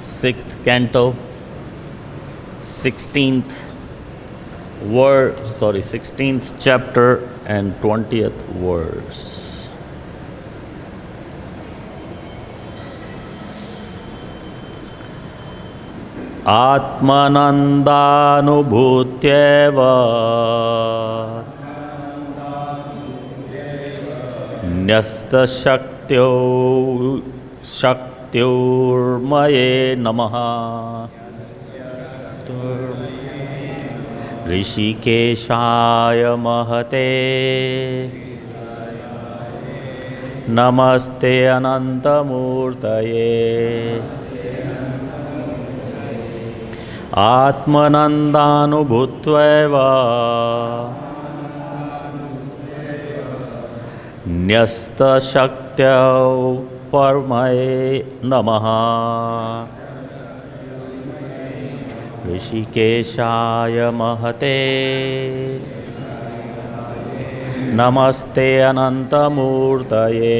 Sixth canto, 16th chapter and 20th verse. Atmanandanubhutyeva nyastashaktyo Shaktyurmaye Namaha Rishikeshaya Mahate Namaste Anantamurtaye Atmanandanubhutveva Nyasta Shaktya Parmaye Namaha Rishikeshaya Mahate Namaste Anantamurtaye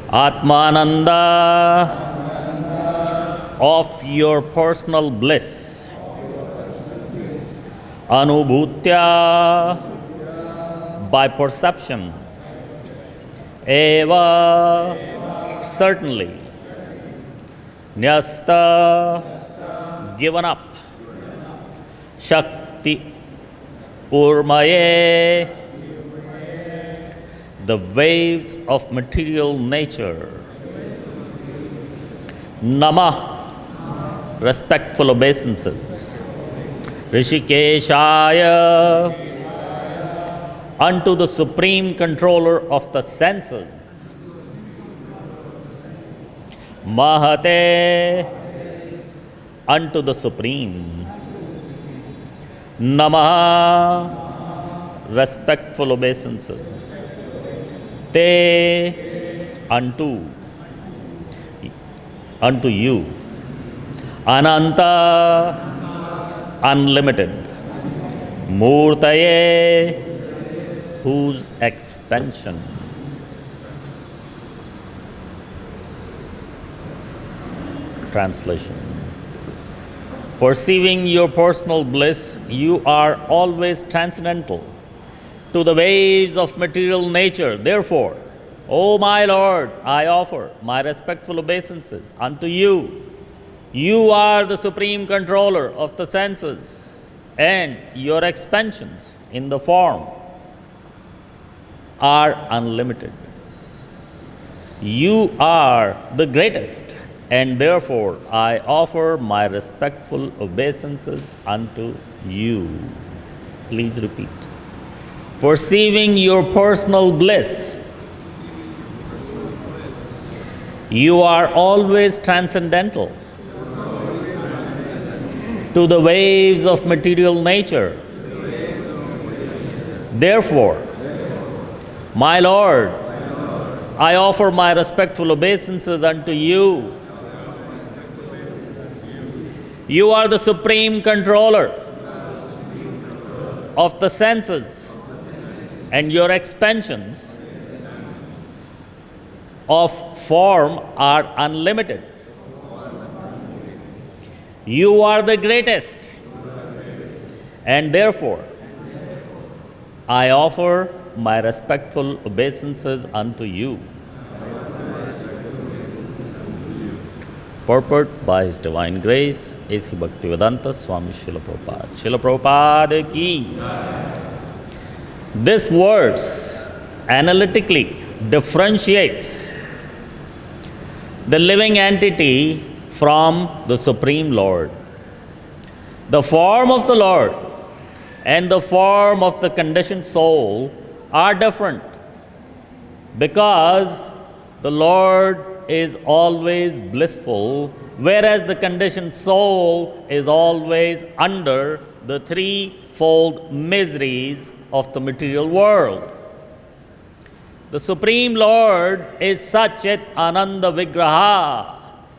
Atmananda of your personal bliss Anubhutya by perception Eva, certainly. Nyasta, given up. Shakti, urmaye, the waves of material nature. Namah, respectful obeisances. Rishikeshaya, unto the supreme controller of the senses. Mahate, unto the supreme. Namaha, respectful obeisances. Te, unto you. Ananta, unlimited. Murtaye, whose expansion. Translation. Perceiving your personal bliss, you are always transcendental to the waves of material nature. Therefore, O my Lord, I offer my respectful obeisances unto you. You are the supreme controller of the senses, and your expansions in the form are unlimited. You are the greatest, and therefore I offer my respectful obeisances unto you. Please repeat. Perceiving your personal bliss, you are always transcendental to the waves of material nature. Therefore, my Lord, I offer my respectful obeisances unto you. You are the supreme controller of the senses, and your expansions of form are unlimited. You are the greatest, and therefore I offer my respectful obeisances unto you. Purport by His Divine Grace, A.C. Bhakti-Vedanta Swami Srila Prabhupada. Srila Prabhupada ki. This verse analytically differentiates the living entity from the Supreme Lord. The form of the Lord and the form of the conditioned soul are different, because the Lord is always blissful, whereas the conditioned soul is always under the threefold miseries of the material world. The Supreme Lord is Satchit Ananda Vigraha.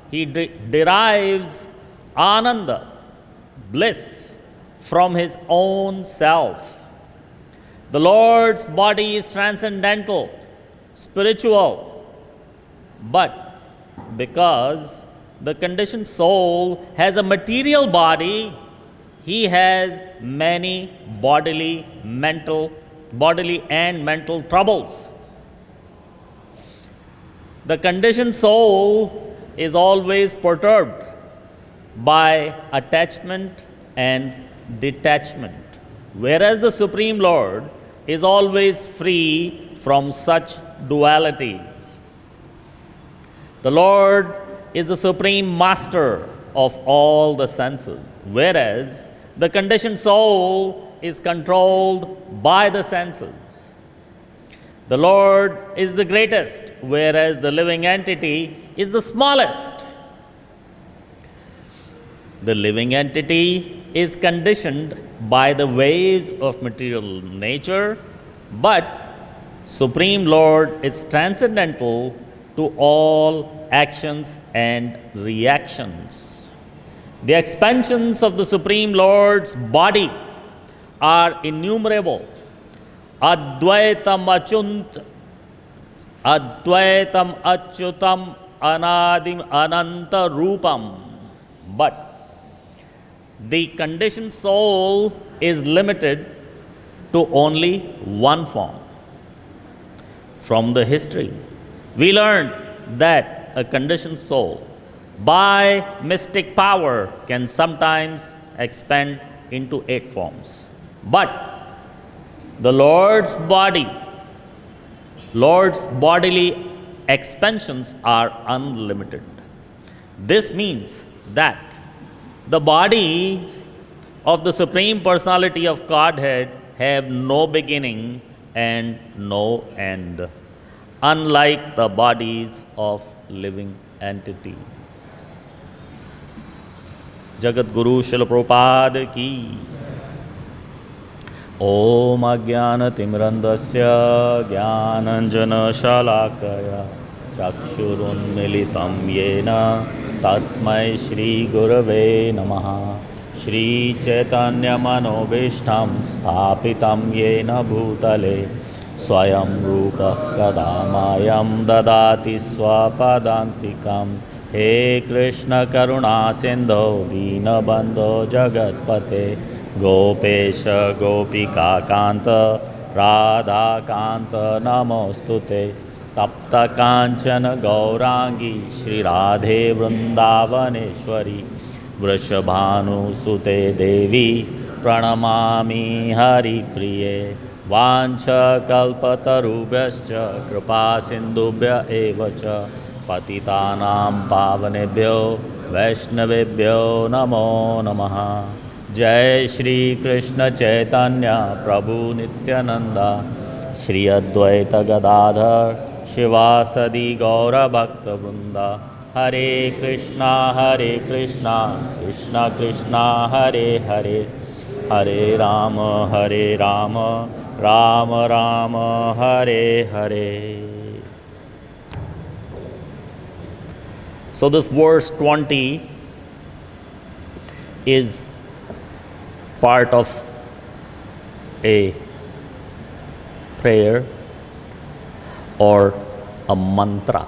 He derives Ananda, bliss from his own self. The Lord's body is transcendental, spiritual, but because the conditioned soul has a material body, he has many bodily and mental troubles. The conditioned soul is always perturbed by attachment and detachment, whereas the Supreme Lord is always free from such dualities. The Lord is the supreme master of all the senses, whereas the conditioned soul is controlled by the senses. The Lord is the greatest, whereas the living entity is the smallest. The living entity is conditioned by the ways of material nature, but Supreme Lord is transcendental to all actions and reactions. The expansions of the Supreme Lord's body are innumerable. Advaitam achyutam anadim ananta rupam. But the conditioned soul is limited to only one form. From the history, we learned that a conditioned soul, by mystic power, can sometimes expand into 8 forms. But the Lord's bodily expansions are unlimited. This means that the bodies of the Supreme Personality of Godhead have no beginning and no end, unlike the bodies of living entities. Jagat Guru Srila Prabhupada ki. Om Ajnanatimrandasya Jnananjana Shalakaya Chakshurunmilitam Yena Tasmai Shri Gurave Namaha. Shri Chaitanya Manobishtam Sthapitam Yena Bhutale Swayam Rupa Kadamayam Dadati Swapadantikam. He Krishna Karuna Sindho Dinabandho Jagatpate Gopesha Gopika Kanta Radha Kanta Namostute Tapta Kanchana Gaurangi Shri Radhe Vrindavaneshwari Vrishabhanu Sute Devi Pranamami Hari Priye Vancha Kalpatarubhyascha Kripa Sindubhya Evacha Patitanam Pavanebhyo Vaishnavebhyo Namo Namaha. Jai Shri Krishna Chaitanya Prabhu Nityananda Shri Advaita Gadadhar Shivasadi Gaura Bhakta Vrinda. Hare Krishna Krishna Krishna Hare Hare Hare Rama Rama Rama Hare Hare. So this verse 20 is part of a prayer or a mantra.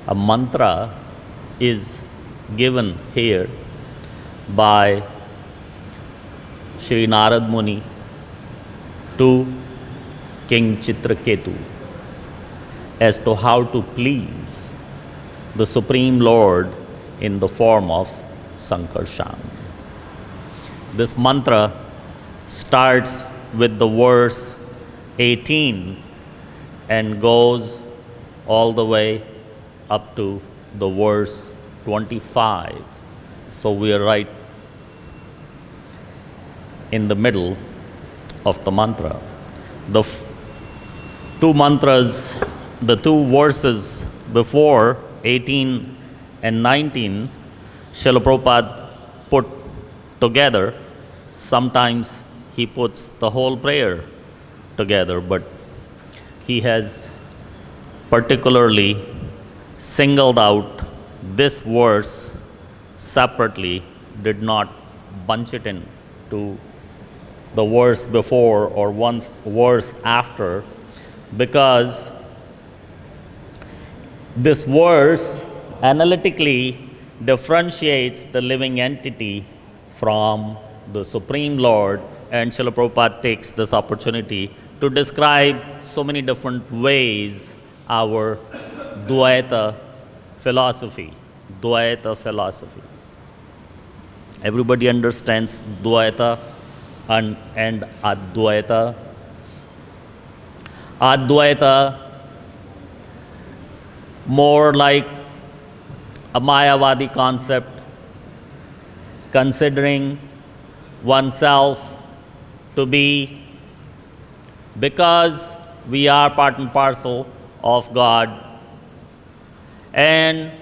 A mantra is given here by Sri Narad Muni to King Chitraketu as to how to please the Supreme Lord in the form of Sankarshan. This mantra starts with the verse 18 and goes all the way up to the verse 25. So we are right in the middle of the mantra. The two mantras, the two verses before 18 and 19, Srila Prabhupada put together. Sometimes he puts the whole prayer together, but he has particularly singled out this verse separately, did not bunch it in to the verse before or one verse after, because this verse analytically differentiates the living entity from the Supreme Lord, and Srila Prabhupada takes this opportunity to describe so many different ways our Dvaita philosophy. Everybody understands Dvaita and Advaita. Advaita, more like a Mayavadi concept, considering oneself to be, because we are part and parcel of God, and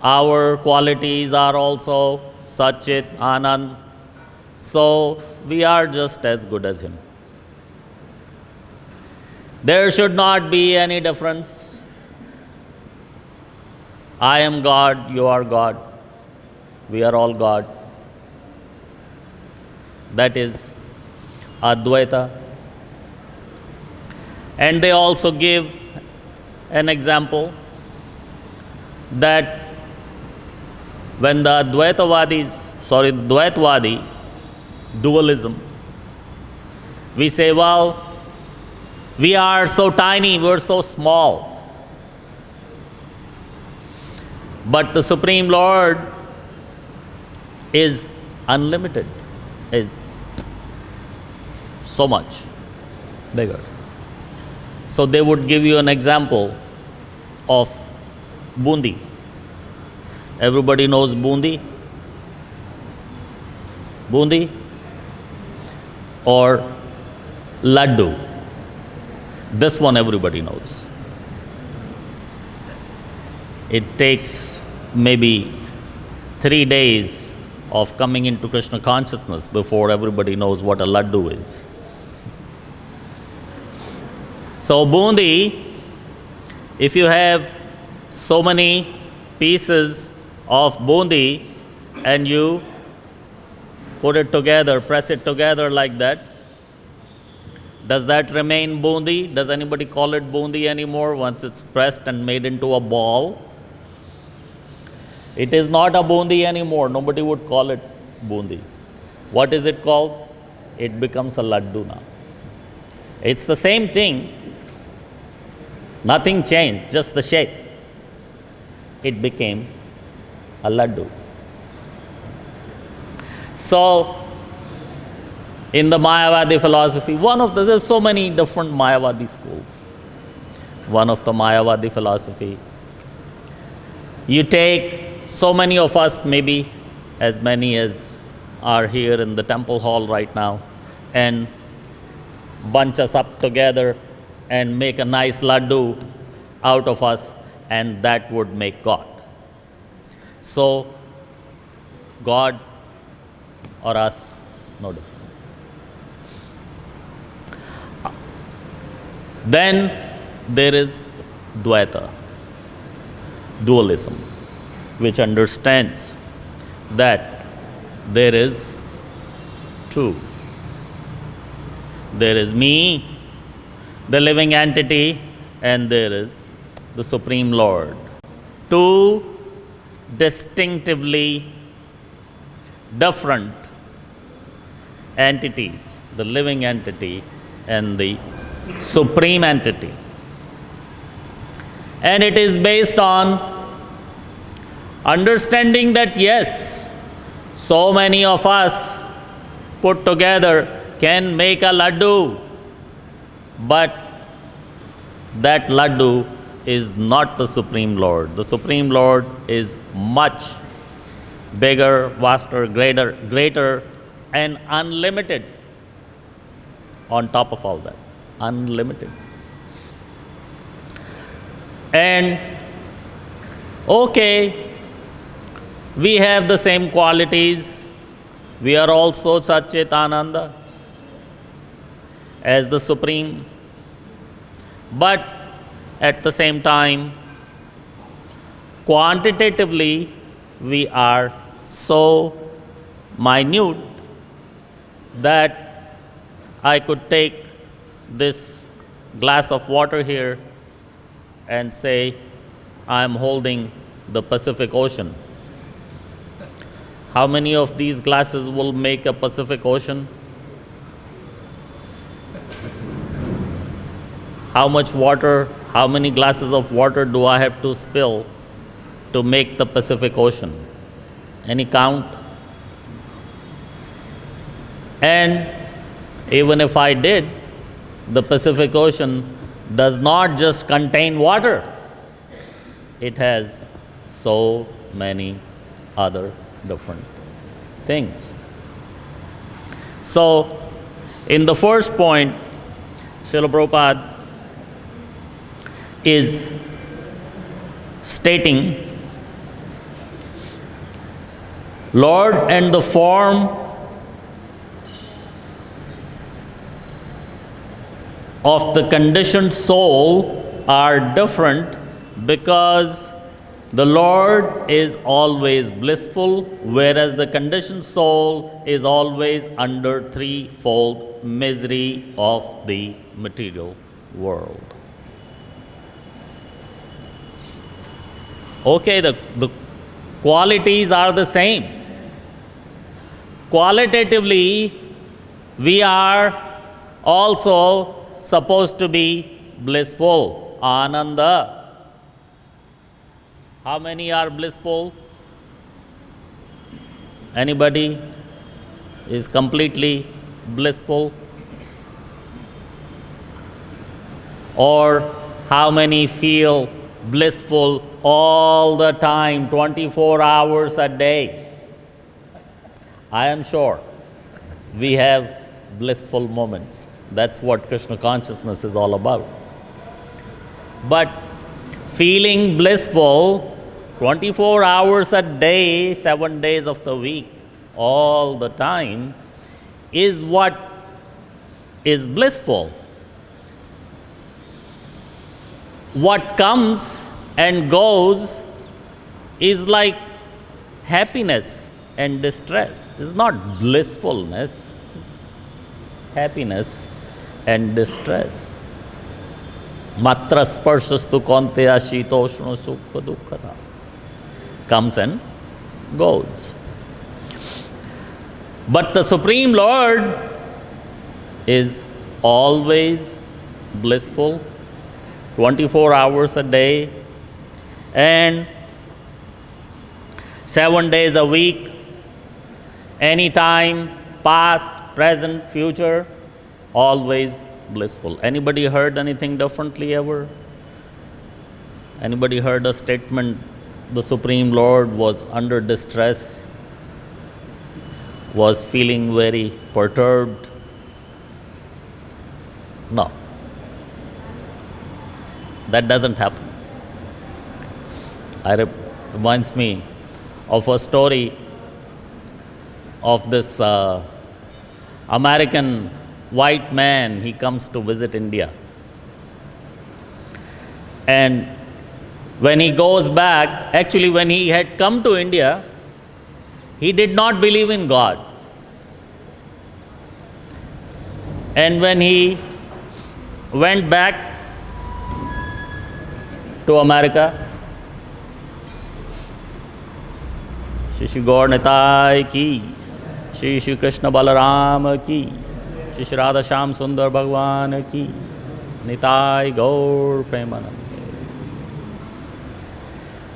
our qualities are also Satchit, Anand, so we are just as good as Him. There should not be any difference. I am God, you are God, we are all God. That is Advaita. And they also give an example that when the Dvaitavadi, dualism, we say, well, we are so tiny, we are so small. But the Supreme Lord is unlimited, is so much bigger. So they would give you an example of bundi. Everybody knows bundi? Bundi or laddu. This one everybody knows. It takes maybe 3 days of coming into Krishna consciousness before everybody knows what a laddu is. So bundi, if you have so many pieces of bundi and you put it together, press it together like that, does that remain bundi? Does anybody call it bundi anymore once it's pressed and made into a ball? It is not a bundi anymore. Nobody would call it bundi. What is it called? It becomes a laddu now. It's the same thing. Nothing changed, just the shape. It became a laddu. So, in the Mayavadi philosophy, there's so many different Mayavadi schools. One of the Mayavadi philosophy, you take so many of us, maybe as many as are here in the temple hall right now, and bunch us up together and make a nice laddu out of us, and that would make God. So, God or us, no difference. Then there is Dvaita, dualism, which understands that there is two. There is me, the living entity, and there is the Supreme Lord. Two distinctively different entities, the living entity and the Supreme entity. And it is based on understanding that yes, so many of us put together can make a laddu, but that laddu is not the Supreme Lord. The Supreme Lord is much bigger, vaster, greater and unlimited on top of all that. Unlimited. And okay, we have the same qualities. We are also Satchit Ananda as the Supreme. But at the same time, quantitatively, we are so minute that I could take this glass of water here and say, I am holding the Pacific Ocean. How many of these glasses will make a Pacific Ocean? How much water, how many glasses of water do I have to spill to make the Pacific Ocean? Any count? And even if I did, the Pacific Ocean does not just contain water. It has so many other different things. So, in the first point, Srila Prabhupada is stating, Lord and the form of the conditioned soul are different because the Lord is always blissful, whereas the conditioned soul is always under threefold misery of the material world. Okay, the qualities are the same. Qualitatively, we are also supposed to be blissful, Ananda. How many are blissful? Anybody is completely blissful? Or how many feel blissful all the time, 24 hours a day? I am sure we have blissful moments. That's what Krishna consciousness is all about. But feeling blissful 24 hours a day, 7 days of the week, all the time, is what is blissful. What comes and goes is like happiness and distress. It's not blissfulness, it's happiness and distress. Matra sparsastu konteya shitoshno sukha dukkhata. Comes and goes. But the Supreme Lord is always blissful, 24 hours a day, and 7 days a week, anytime, past, present, future, always blissful. Anybody heard anything differently ever? Anybody heard a statement, the Supreme Lord was under distress, was feeling very perturbed? No. That doesn't happen. Reminds me of a story of this American white man. He comes to visit India. And when he goes back, actually when he had come to India, he did not believe in God. And when he went back to America, Shri Shri Gaur Nitai ki, Shri Shri Krishna Balaram ki, Shri Shri Radha Shyam Sundar Bhagwan ki, Nitai Gaur Premanand.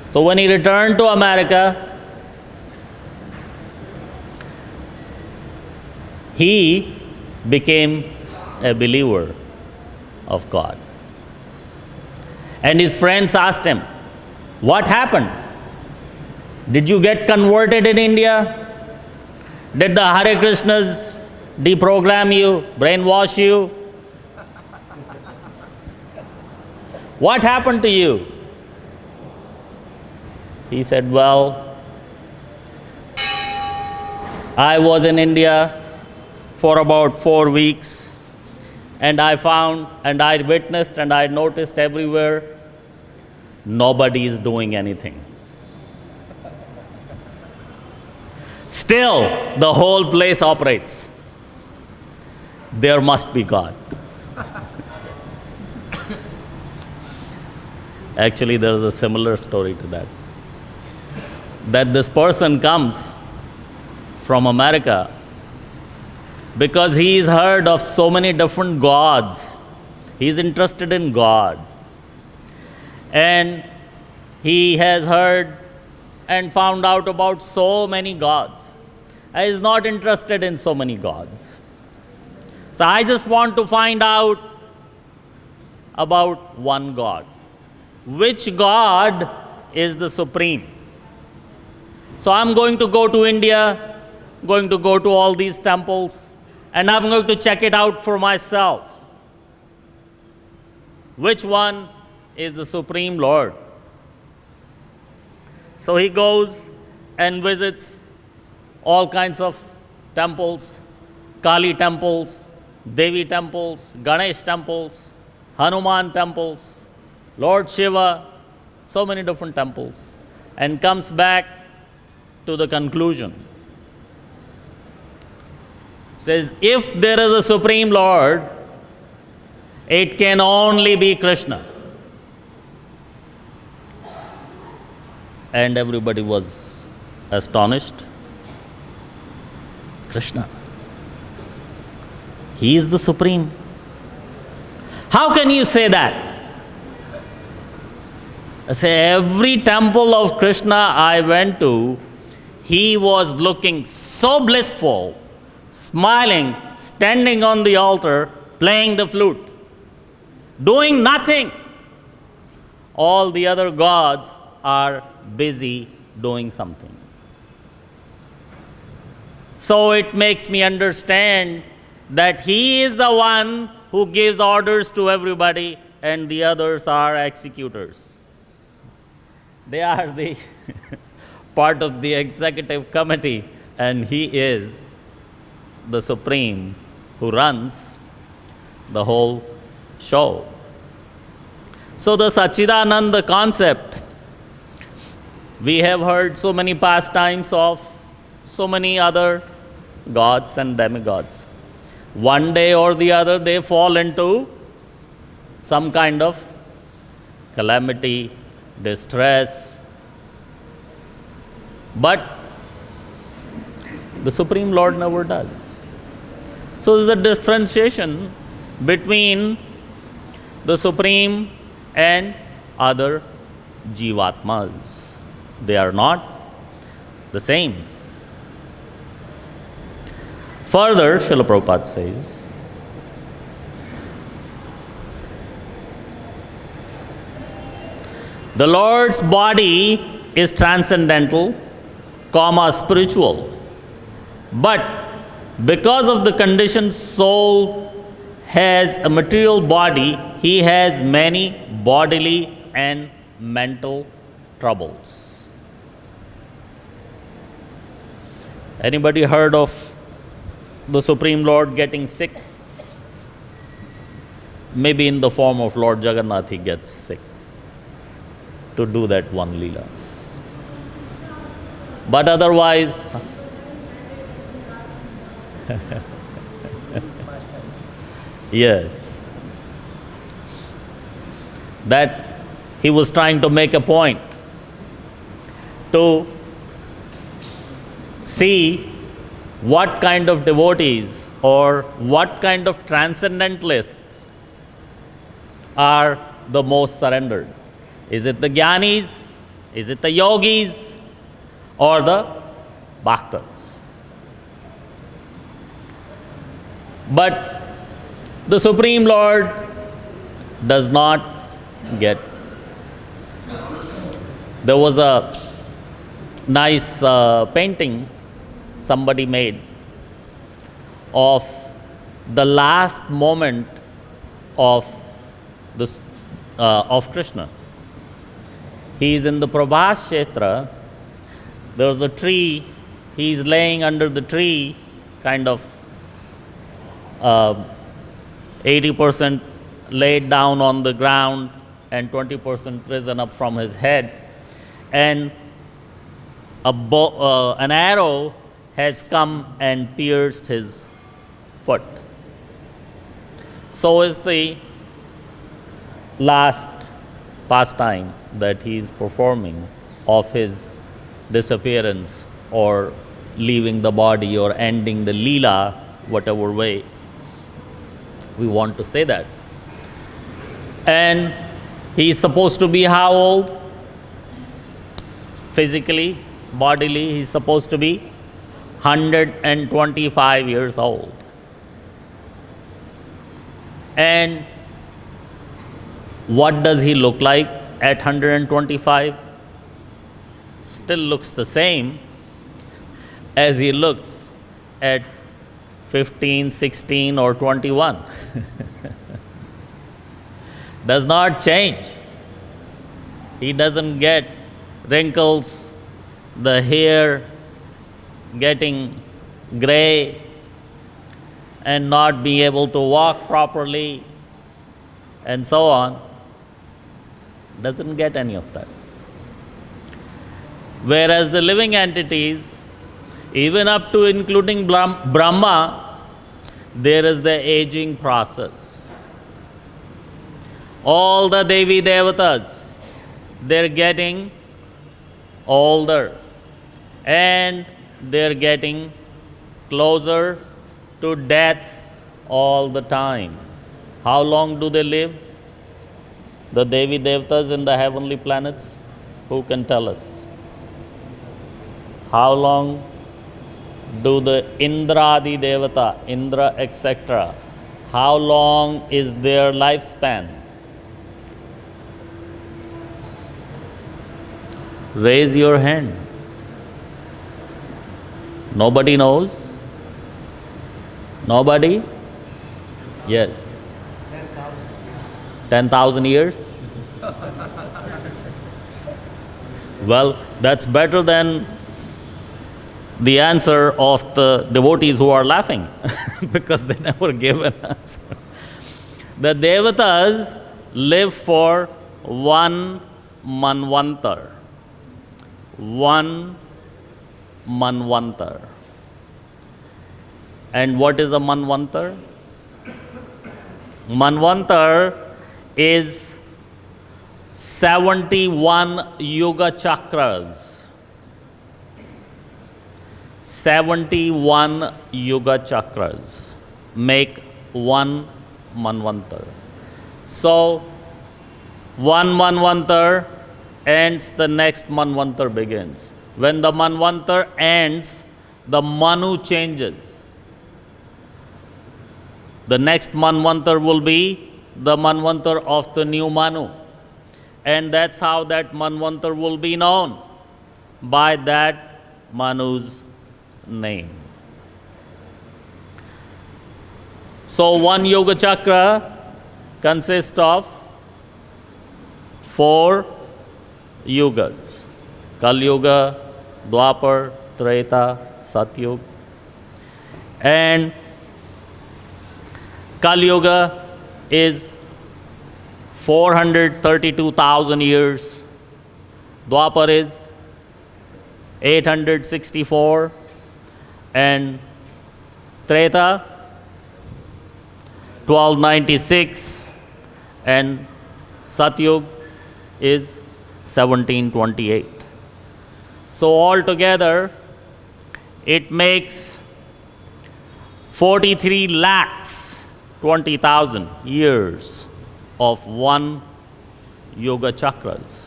So when he returned to America, he became a believer of God. And his friends asked him, what happened? Did you get converted in India? Did the Hare Krishnas deprogram you, brainwash you? What happened to you? He said, well, I was in India for about 4 weeks, and I found, and I witnessed, and I noticed everywhere, nobody is doing anything. Still, the whole place operates. There must be God. Actually, there is a similar story to that. That this person comes from America because he's heard of so many different gods. He's interested in God. And he has heard and found out about so many gods. He is not interested in so many gods. So I just want to find out about one God. Which God is the supreme? So I'm going to go to India, going to go to all these temples, and I'm going to check it out for myself. Which one is the Supreme Lord? So he goes and visits all kinds of temples, Kali temples, Devi temples, Ganesh temples, Hanuman temples, Lord Shiva, so many different temples, and comes back to the conclusion. Says, if there is a Supreme Lord, it can only be Krishna. And everybody was astonished. Krishna. He is the Supreme. How can you say that? I say, every temple of Krishna I went to, he was looking so blissful, smiling, standing on the altar, playing the flute, doing nothing. All the other gods are busy doing something. So it makes me understand that he is the one who gives orders to everybody and the others are executors. They are the part of the executive committee, and he is the Supreme who runs the whole show. So the Satchidananda concept, we have heard so many pastimes of so many other gods and demigods. One day or the other they fall into some kind of calamity, distress. But the Supreme Lord never does. So there's a differentiation between the Supreme and other Jivatmas. They are not the same. Further, Srila Prabhupada says, the Lord's body is transcendental, spiritual. But because of the conditioned soul has a material body, he has many bodily and mental troubles. Anybody heard of the Supreme Lord getting sick? Maybe in the form of Lord Jagannath he gets sick to do that one Leela. But otherwise, yes, that he was trying to make a point to see what kind of devotees or what kind of transcendentalists are the most surrendered. Is it the Jnanis? Is it the Yogis? Or the Bhaktas? But the Supreme Lord does not get. There was a nice painting somebody made of the last moment of this of Krishna. He is in the Prabhas Kshetra. There was a tree. He is laying under the tree, kind of 80% laid down on the ground and 20% risen up from his head. And an arrow has come and pierced his foot. So is the last pastime that he is performing of his disappearance or leaving the body or ending the Leela, whatever way we want to say that. And he is supposed to be how old? Physically, bodily, he is supposed to be 125 years old. And what does he look like at 125? Still looks the same as he looks at 15, 16 or 21. Does not change. He doesn't get wrinkles, the hair getting gray, and not being able to walk properly, and so on. Doesn't get any of that. Whereas the living entities, even up to including Brahma, there is the aging process. All the Devi Devatas, they're getting older and they're getting closer to death all the time. How long do they live? The Devi Devatas in the heavenly planets? Who can tell us? How long do the Indradi Devata, Indra, etc., how long is their lifespan? Raise your hand. Nobody knows? Nobody? Yes. 10,000 years? Well, that's better than the answer of the devotees who are laughing because they never gave an answer. The Devatas live for one manvantar. One manvantar. And what is a manvantar? Manvantar is 71 yoga chakras. 71 yoga chakras make one manvantar. So, one manvantar ends, the next manvantar begins. When the manvantar ends, the manu changes. The next manvantar will be the manvantar of the new manu. And that's how that manvantar will be known, by that manu's name. So one yoga chakra consists of 4 yugas: Kal Yuga, Dwapar, Treta, Satyug. And Kal Yuga is 432,000 years. Dwapar is 864. And Treta 1296. And Satyug is 1728. So altogether it makes 43 lakhs 20,000 years of one yoga chakras.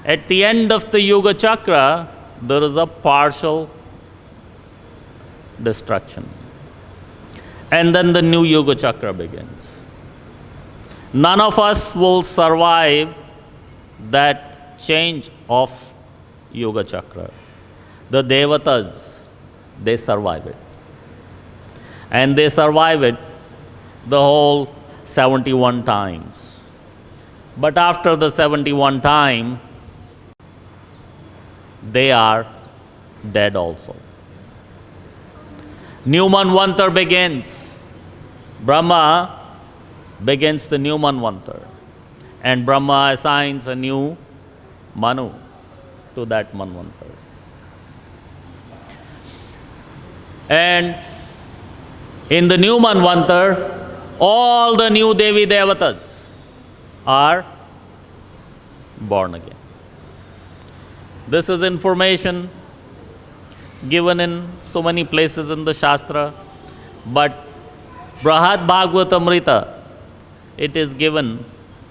At the end of the yoga chakra, there is a partial destruction. And then the new yoga chakra begins. None of us will survive that change of yoga chakra. The Devatas, they survive it. And they survive it the whole 71 times. But after the 71 time, they are dead also. New Manvantar begins. Brahma begins the new Manvantar. And Brahma assigns a new Manu to that Manvantar. And in the new Manvantar, all the new Devi Devatas are born again. This is information given in so many places in the Shastra, but Brahad Bhagavatamrita, it is given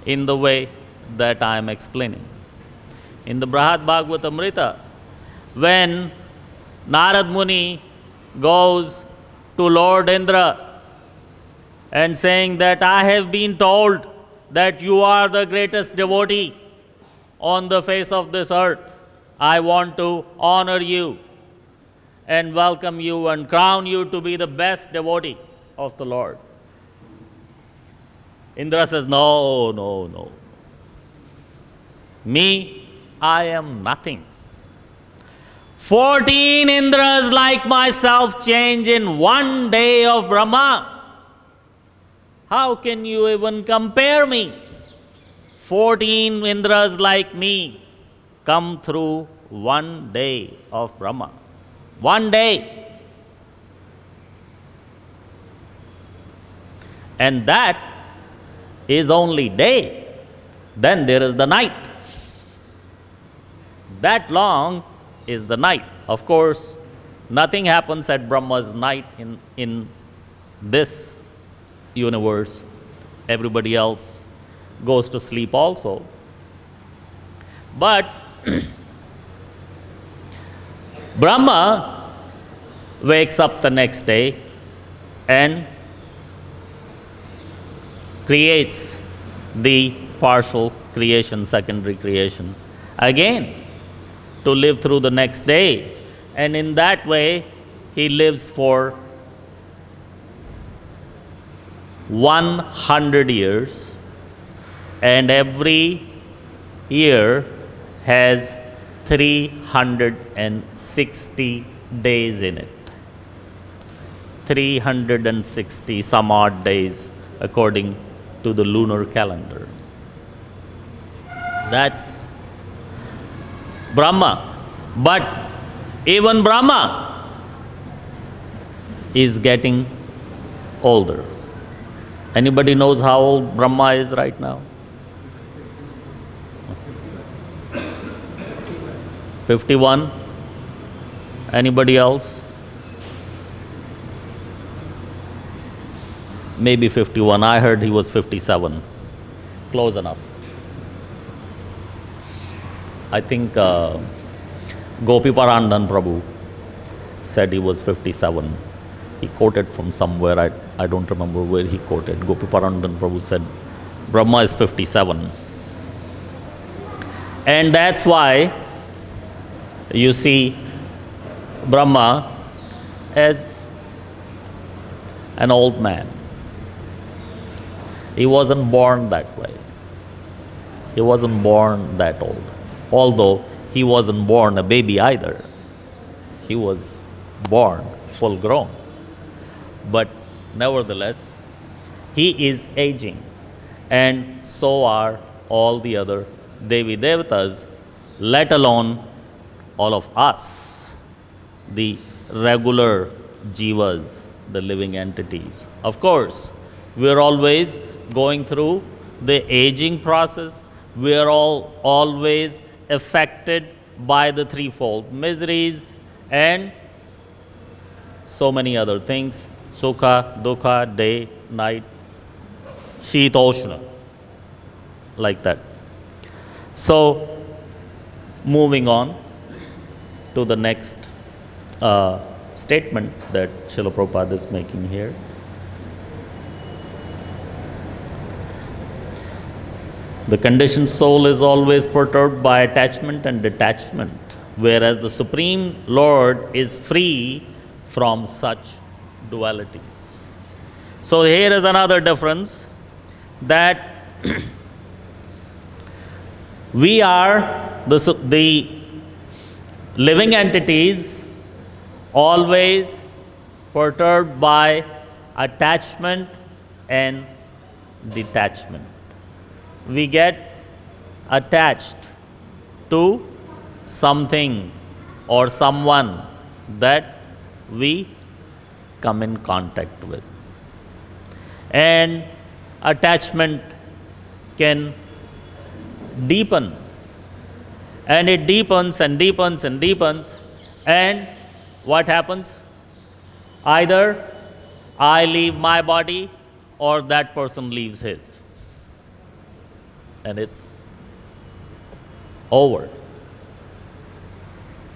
in the way that I am explaining. In the Brahad Bhagavatamrita, when Narad Muni goes to Lord Indra and saying that I have been told that you are the greatest devotee on the face of this earth. I want to honor you and welcome you and crown you to be the best devotee of the Lord. Indra says, no, no, no. Me, I am nothing. 14 Indras like myself change in one day of Brahma. How can you even compare me? 14 Indras like me come through one day of Brahma. One day. And that is only day. Then there is the night. That long is the night. Of course, nothing happens at Brahma's night in this universe. Everybody else goes to sleep also. But Brahma wakes up the next day and creates the partial creation, secondary creation, again to live through the next day. And in that way, he lives for 100 years, and every year has 360 days in it. 360 some odd days according to the lunar calendar. That's Brahma. But even Brahma is getting older. Anybody knows how old Brahma is right now? 51? Anybody else? Maybe 51. I heard he was 57. Close enough. I think Gopiparandan Prabhu said he was 57. He quoted from somewhere, I don't remember where he quoted. Gopiparandan Prabhu said, Brahma is 57. And that's why you see Brahma as an old man. He wasn't born that way. He wasn't born that old. Although he wasn't born a baby either. He was born full grown. But nevertheless, he is aging. And so are all the other Devi Devatas, let alone all of us, the regular jivas, the living entities. Of course, we are always going through the aging process. We are all always affected by the threefold miseries and so many other things. Sukha, Dukha, day, night, Shitoshna, like that. So, moving on to the next statement that Srila Prabhupada is making here. The conditioned soul is always perturbed by attachment and detachment, whereas the Supreme Lord is free from such dualities. So here is another difference, that we are the living entities always perturbed by attachment and detachment. We get attached to something or someone that we come in contact with. And attachment can deepen. And it deepens and deepens and deepens. And what happens? Either I leave my body or that person leaves his. And it's over.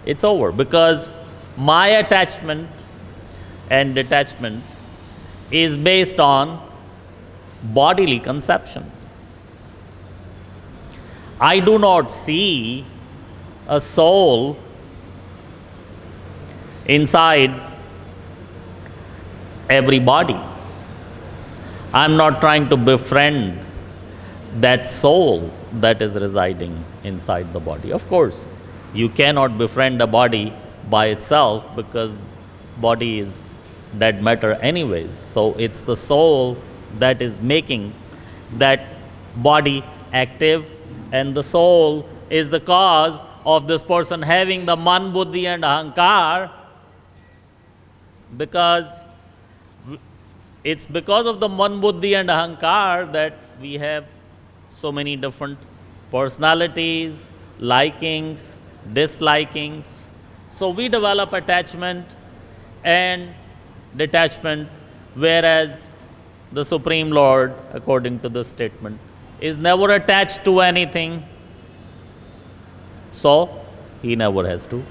It's over because my attachment and detachment is based on bodily conception. I do not see a soul inside every body. I'm not trying to befriend that soul that is residing inside the body. Of course, you cannot befriend a body by itself because body is dead matter anyways. So it's the soul that is making that body active, and the soul is the cause of this person having the man, buddhi and ahankar, because it's because of the man, buddhi and ahankar that we have so many different personalities, likings, dislikings. So we develop attachment and detachment, whereas the Supreme Lord, according to the statement, is never attached to anything. So he never has to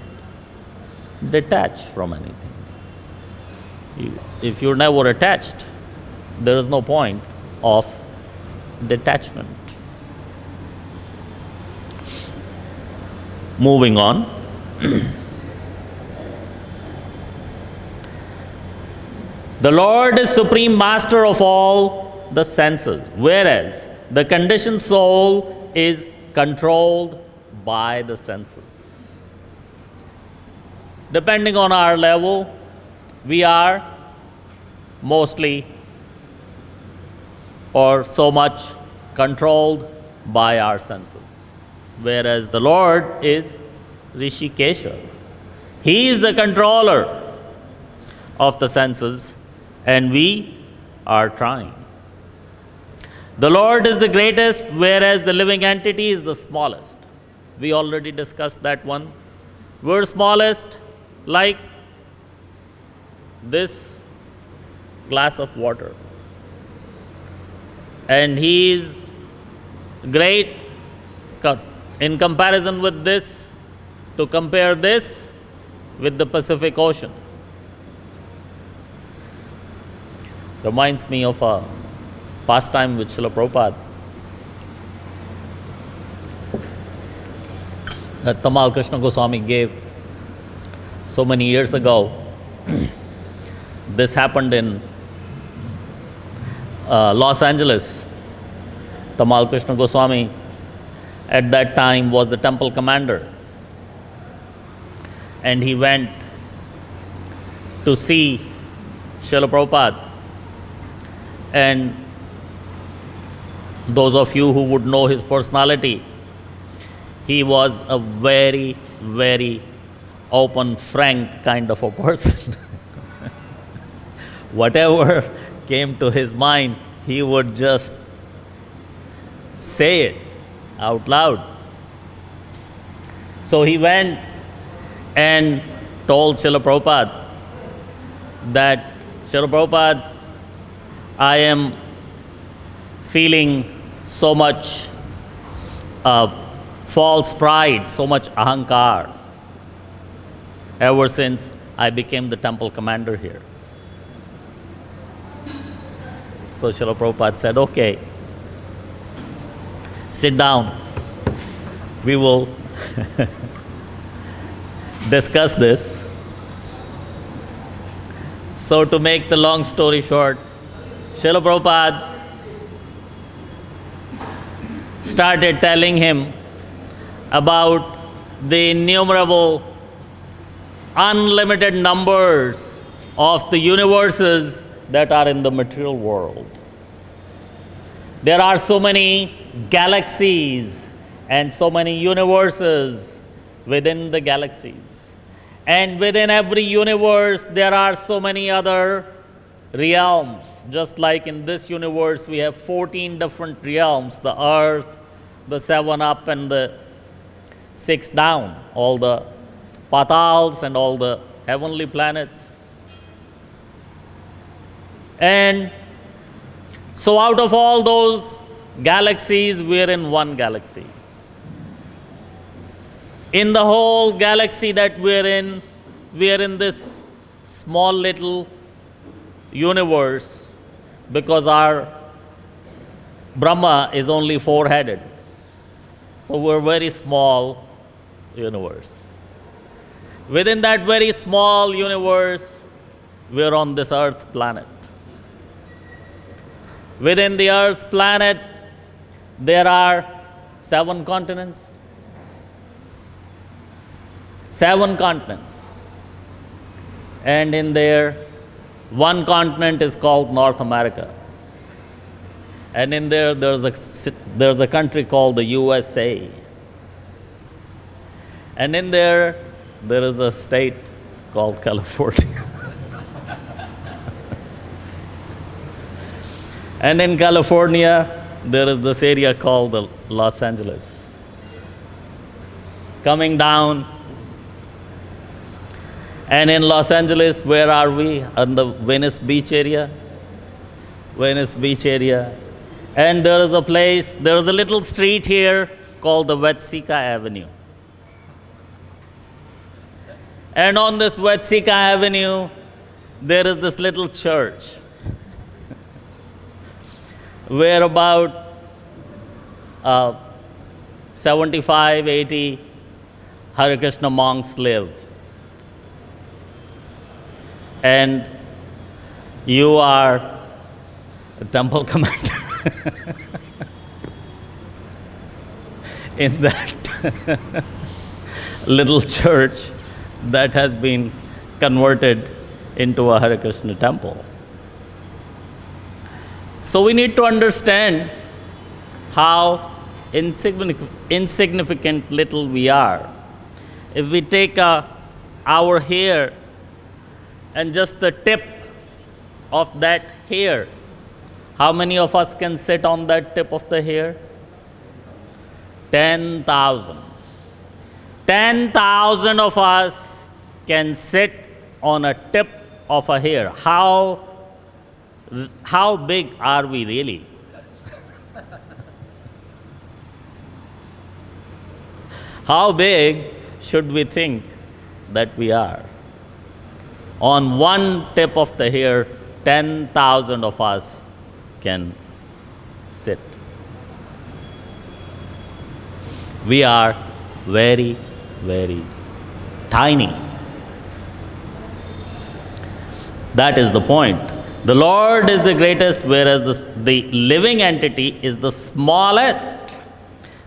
detach from anything. If you're never attached, there is no point of detachment. Moving on. The Lord is supreme master of all the senses, whereas the conditioned soul is controlled by the senses. Depending on our level, we are mostly or so much controlled by our senses, whereas the Lord is Rishikesha. He is the controller of the senses, and we are trying. The Lord is the greatest, whereas the living entity is the smallest. We already discussed that one. We're smallest, like this glass of water. And He is great in comparison with this, to compare this with the Pacific Ocean. Reminds me of a pastime with Srila Prabhupada that Tamal Krishna Goswami gave so many years ago. This happened in Los Angeles. Tamal Krishna Goswami at that time was the temple commander, and he went to see Srila Prabhupada. And those of you who would know his personality, he was a very, very open, frank kind of a person. Whatever came to his mind, he would just say it out loud. So he went and told Srila Prabhupada that, Srila Prabhupada, I am feeling so much false pride, so much ahankar ever since I became the temple commander here. So Srila Prabhupada said, okay, sit down. We will discuss this. So to make the long story short, Srila Prabhupada started telling him about the innumerable, unlimited numbers of the universes that are in the material world. There are so many galaxies and so many universes within the galaxies. And within every universe, there are so many other realms. Just like in this universe, we have 14 different realms, the earth, the 7 up and the 6 down, all the patals and all the heavenly planets. And so out of all those galaxies, we're in one galaxy. In the whole galaxy that we are in this small little universe because our Brahma is only 4-headed. So we're a very small universe. Within that very small universe, we're on this Earth planet. Within the Earth planet, there are 7 continents. 7 continents. And in there, one continent is called North America. And in there, there's a country called the USA. And in there is a state called California. And in California, there is this area called the Los Angeles. Coming down, and in Los Angeles, where are we? On the Venice Beach area. Venice Beach area. And there is a place, there is a little street here called the Vetsika Avenue. And on this Vetsika Avenue, there is this little church where about 75, 80 Hare Krishna monks live. And you are a temple commander in that little church that has been converted into a Hare Krishna temple. So we need to understand how insignificant little we are. If we take our hair and just the tip of that hair, how many of us can sit on that tip of the hair? 10,000. 10,000 of us can sit on a tip of a hair. How big are we really? How big should we think that we are? On one tip of the hair, 10,000 of us can sit. We are very, very tiny. That is the point. The Lord is the greatest, whereas the living entity is the smallest.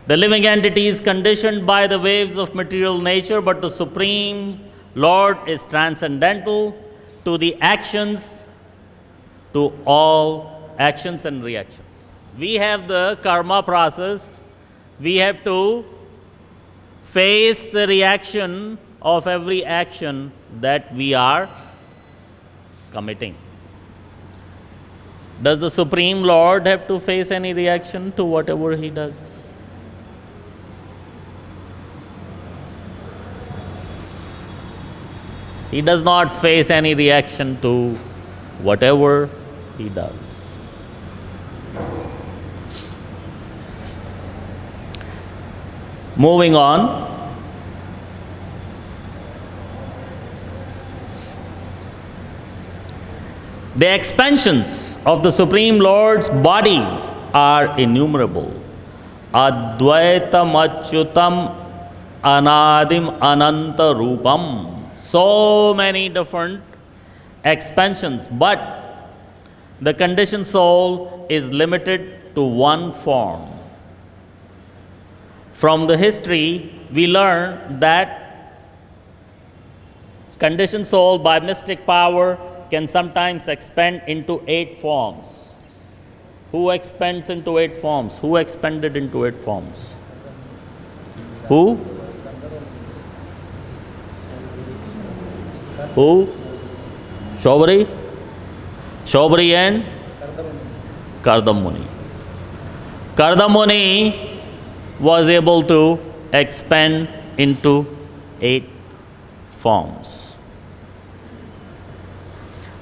The living entity is conditioned by the waves of material nature, but the Supreme Lord is transcendental to the actions, to all actions and reactions. We have the karma process. We have to face the reaction of every action that we are committing. Does the Supreme Lord have to face any reaction to whatever he does? He does not face any reaction to whatever he does. Moving on. The expansions of the Supreme Lord's body are innumerable. Advaitam achyutam anadim ananta rupam. So many different expansions, but the conditioned soul is limited to one form. From the history, we learn that conditioned soul by mystic power can sometimes expand into 8 forms. Who expands into 8 forms? Who expanded into 8 forms? Who? Who? Shobari? Shobari and Kardam Muni. Kardam Muni was able to expand into 8 forms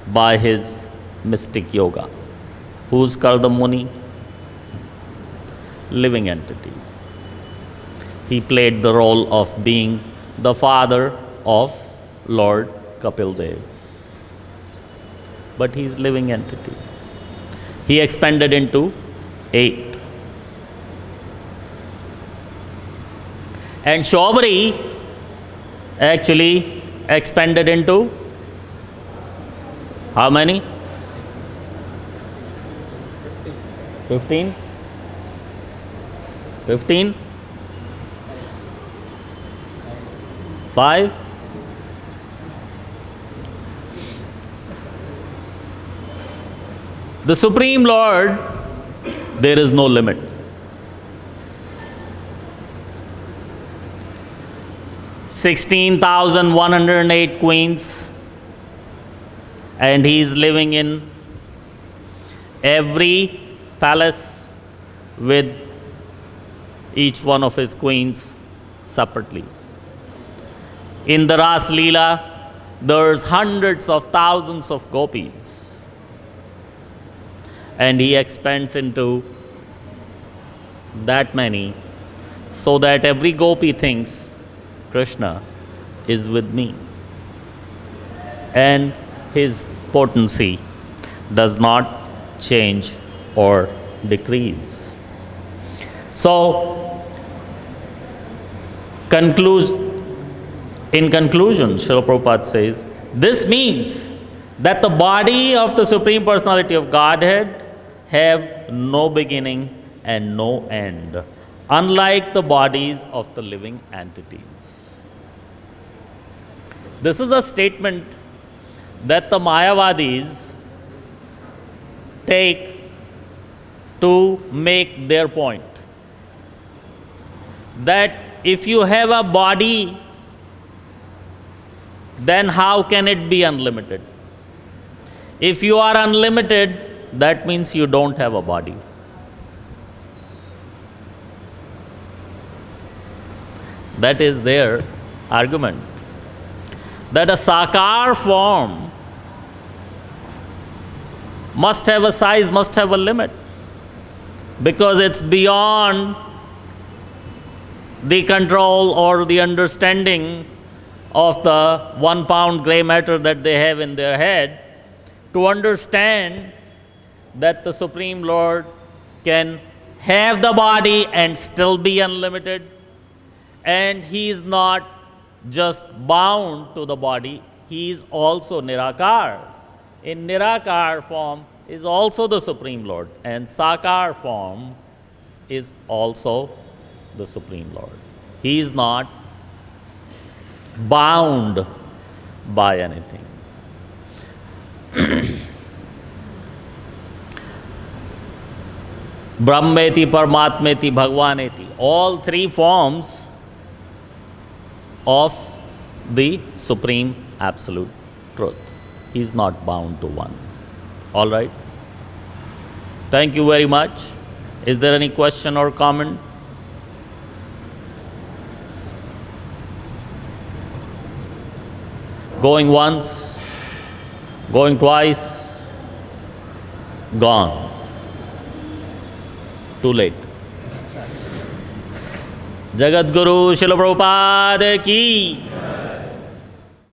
by his mystic yoga. Who's Kardam Muni? Living entity. He played the role of being the father of Lord Kapil Dev. But he's living entity. He expanded into 8. And Shobari actually expanded into how many? 15? 15? 5? The Supreme Lord, there is no limit. (16,108) queens, and he is living in every palace with each one of his queens separately. In the Ras Leela, there's hundreds of thousands of gopis, and he expands into that many so that every gopi thinks Krishna is with me, and his potency does not change or decrease. So, in conclusion, Srila Prabhupada says, this means that the body of the Supreme Personality of Godhead have no beginning and no end, unlike the bodies of the living entities. This is a statement that the Mayavadis take to make their point. That if you have a body, then how can it be unlimited? If you are unlimited, that means you don't have a body. That is their argument. That a sakar form must have a size, must have a limit, because it's beyond the control or the understanding of the 1 pound grey matter that they have in their head to understand that the Supreme Lord can have the body and still be unlimited, and he is not just bound to the body, he is also Nirakar. In Nirakar form is also the Supreme Lord, and Sakar form is also the Supreme Lord. He is not bound by anything. Brahmeti, Paramatmeti, Bhagwaneti, all 3 forms of the Supreme Absolute Truth. He is not bound to one. All right? Thank you very much. Is there any question or comment? Going once, going twice, gone. Too late. Jagat Guru Srila Prabhupada ki